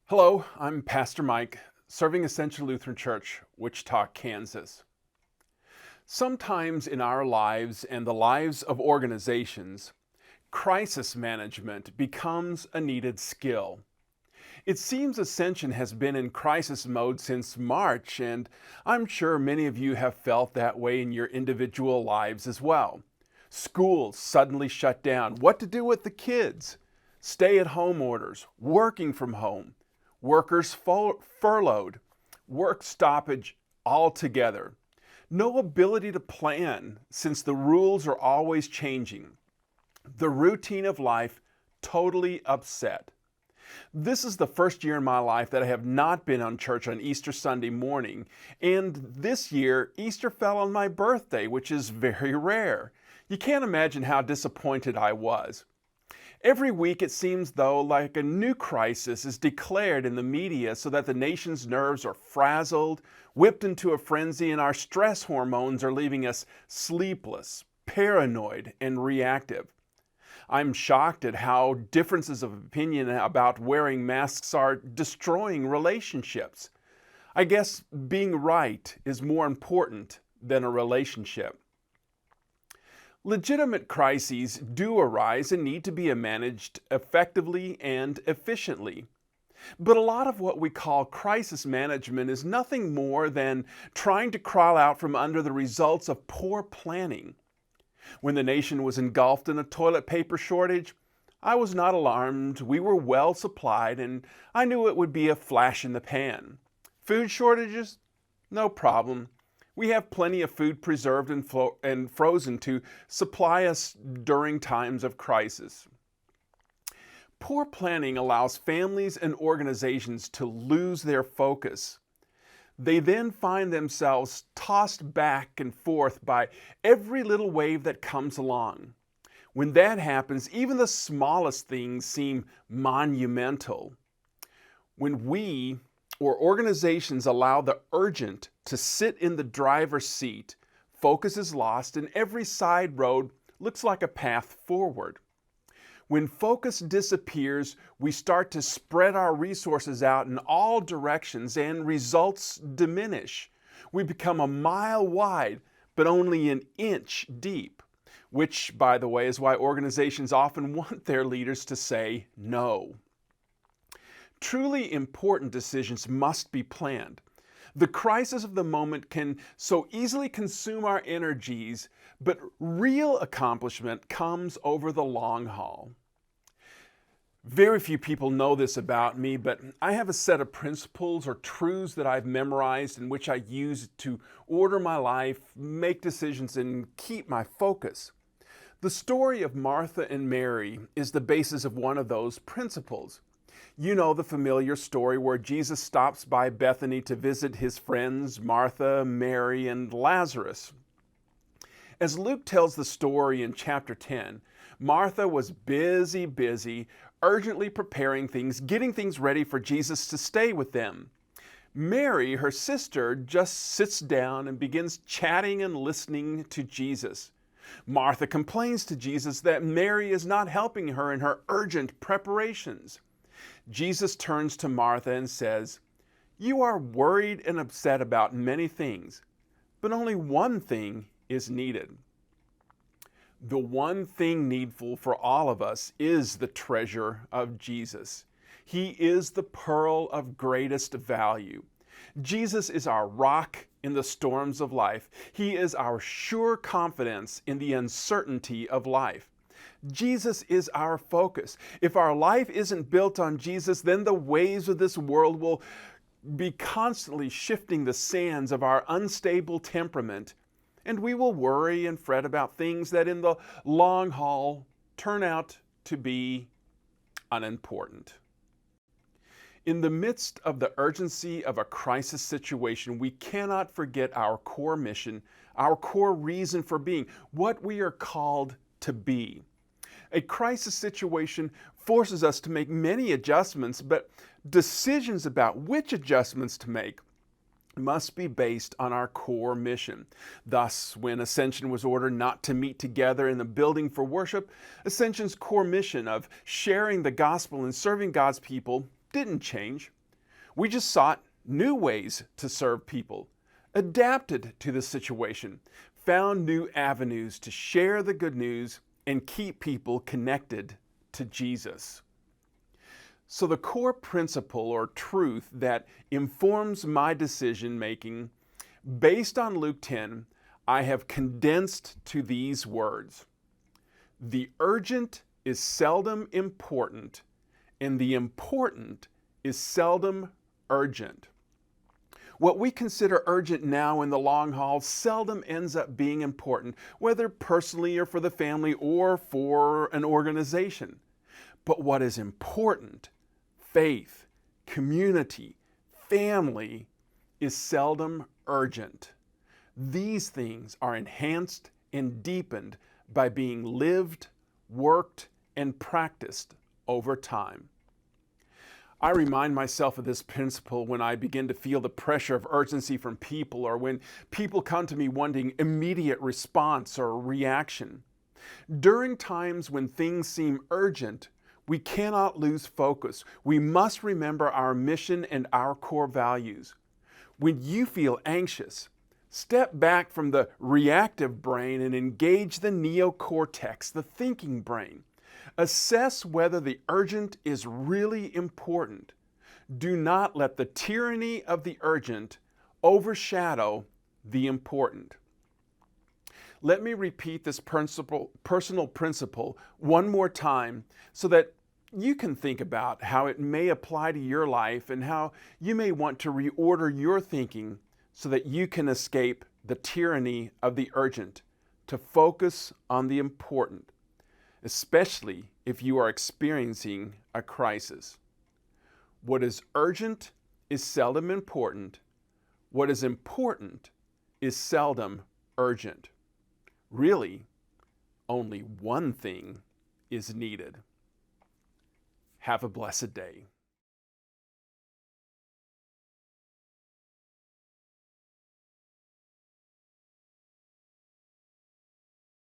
Hello, I'm Pastor Mike, serving Ascension Lutheran Church, Wichita, Kansas. Sometimes in our lives and the lives of organizations, crisis management becomes a needed skill. It seems Ascension has been in crisis mode since March, and I'm sure many of you have felt that way in your individual lives as well. Schools suddenly shut down. What to do with the kids? Stay-at-home orders, working from home, workers furloughed, work stoppage altogether. No ability to plan since the rules are always changing. The routine of life totally upset. This is the first year in my life that I have not been on church on Easter Sunday morning, and this year Easter fell on my birthday, which is very rare. You can't imagine how disappointed I was. Every week it seems, though, like a new crisis is declared in the media so that the nation's nerves are frazzled, whipped into a frenzy, and our stress hormones are leaving us sleepless, paranoid, and reactive. I'm shocked at how differences of opinion about wearing masks are destroying relationships. I guess being right is more important than a relationship. Legitimate crises do arise and need to be managed effectively and efficiently. But a lot of what we call crisis management is nothing more than trying to crawl out from under the results of poor planning. When the nation was engulfed in a toilet paper shortage, I was not alarmed. We were well supplied, and I knew it would be a flash in the pan. Food shortages? No problem. We have plenty of food preserved and frozen to supply us during times of crisis. Poor planning allows families and organizations to lose their focus. They then find themselves tossed back and forth by every little wave that comes along. When that happens, even the smallest things seem monumental. When we or organizations allow the urgent to sit in the driver's seat, focus is lost and every side road looks like a path forward. When focus disappears, we start to spread our resources out in all directions and results diminish. We become a mile wide, but only an inch deep, which, by the way, is why organizations often want their leaders to say no. Truly important decisions must be planned. The crisis of the moment can so easily consume our energies, but real accomplishment comes over the long haul. Very few people know this about me, but I have a set of principles or truths that I've memorized in which I use to order my life, make decisions, and keep my focus. The story of Martha and Mary is the basis of one of those principles. You know the familiar story where Jesus stops by Bethany to visit his friends Martha, Mary, and Lazarus. As Luke tells the story in chapter 10, Martha was busy, urgently preparing things, getting things ready for Jesus to stay with them. Mary, her sister, just sits down and begins chatting and listening to Jesus. Martha complains to Jesus that Mary is not helping her in her urgent preparations. Jesus turns to Martha and says, "You are worried and upset about many things, but only one thing is needed." The one thing needful for all of us is the treasure of Jesus. He is the pearl of greatest value. Jesus is our rock in the storms of life. He is our sure confidence in the uncertainty of life. Jesus is our focus. If our life isn't built on Jesus, then the waves of this world will be constantly shifting the sands of our unstable temperament, and we will worry and fret about things that in the long haul turn out to be unimportant. In the midst of the urgency of a crisis situation, we cannot forget our core mission, our core reason for being, what we are called to be. A crisis situation forces us to make many adjustments, but decisions about which adjustments to make must be based on our core mission. Thus, when Ascension was ordered not to meet together in the building for worship, Ascension's core mission of sharing the gospel and serving God's people didn't change. We just sought new ways to serve people, adapted to the situation, found new avenues to share the good news and keep people connected to Jesus. So the core principle or truth that informs my decision making based on Luke 10, I have condensed to these words. The urgent is seldom important, and the important is seldom urgent. What we consider urgent now in the long haul seldom ends up being important, whether personally or for the family or for an organization. But what is important, faith, community, family, is seldom urgent. These things are enhanced and deepened by being lived, worked, and practiced over time. I remind myself of this principle when I begin to feel the pressure of urgency from people, or when people come to me wanting immediate response or reaction. During times when things seem urgent, we cannot lose focus. We must remember our mission and our core values. When you feel anxious, step back from the reactive brain and engage the neocortex, the thinking brain. Assess whether the urgent is really important. Do not let the tyranny of the urgent overshadow the important. Let me repeat this personal principle one more time so that you can think about how it may apply to your life and how you may want to reorder your thinking so that you can escape the tyranny of the urgent to focus on the important, especially if you are experiencing a crisis. What is urgent is seldom important. What is important is seldom urgent. Really, only one thing is needed. Have a blessed day.